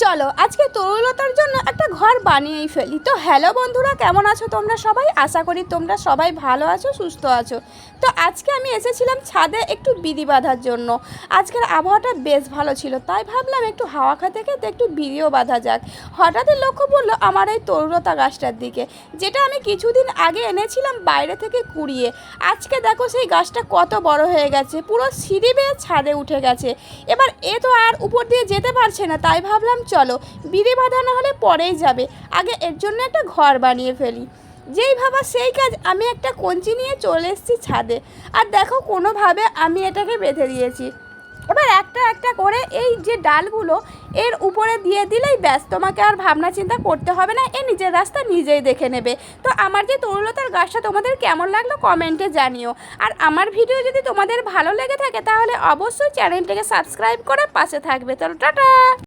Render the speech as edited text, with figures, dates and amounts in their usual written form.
চলো আজকে তরুলতার জন্য একটা ঘর বানিয়েই ফেলি। তো হ্যালো বন্ধুরা, কেমন আছো তোমরা সবাই? আশা করি তোমরা সবাই ভালো আছো, সুস্থ আছো। তো আজকে আমি এসেছিলাম ছাদে একটু বিড়ি বাঁধার জন্য। আজকের আবহাওয়াটা বেশ ভালো ছিল, তাই ভাবলাম একটু হাওয়া খেতে খেতে একটু বিড়িও বাঁধা যাক। হঠাৎই লক্ষ্য পড়লো আমার এই তরুলতা গাছটার দিকে, যেটা আমি কিছুদিন আগে এনেছিলাম বাইরে থেকে কুড়িয়ে। আজকে দেখো সেই গাছটা কত বড় হয়ে গেছে, পুরো সিঁড়ি বেয়ে ছাদে উঠে গেছে। এবার এ তো আর উপর দিয়ে যেতে পারছে না, তাই ভাবলাম চলো বিড়ি বাঁধা না হলে পরেই যাবে, আগে এর জন্য একটা ঘর বানিয়ে ফেলি। যেই ভাবা সেই কাজ, আমি একটা কঞ্চি নিয়ে চলে এসেছি ছাদে। আর দেখো কোনোভাবে আমি এটাকে বেঁধে দিয়েছি। এবার একটা একটা করে এই যে ডালগুলো এর উপরে দিয়ে দিলেই ব্যাস, তোমাকে আর ভাবনা চিন্তা করতে হবে না, এ নিজের রাস্তা নিজেই দেখে নেবে। তো আমার যে তরুলতার গাছটা তোমাদের কেমন লাগলো কমেন্টে জানিও। আর আমার ভিডিও যদি তোমাদের ভালো লেগে থাকে তাহলে অবশ্যই চ্যানেলটাকে সাবস্ক্রাইব করে পাশে থাকবে। চলো টাটা।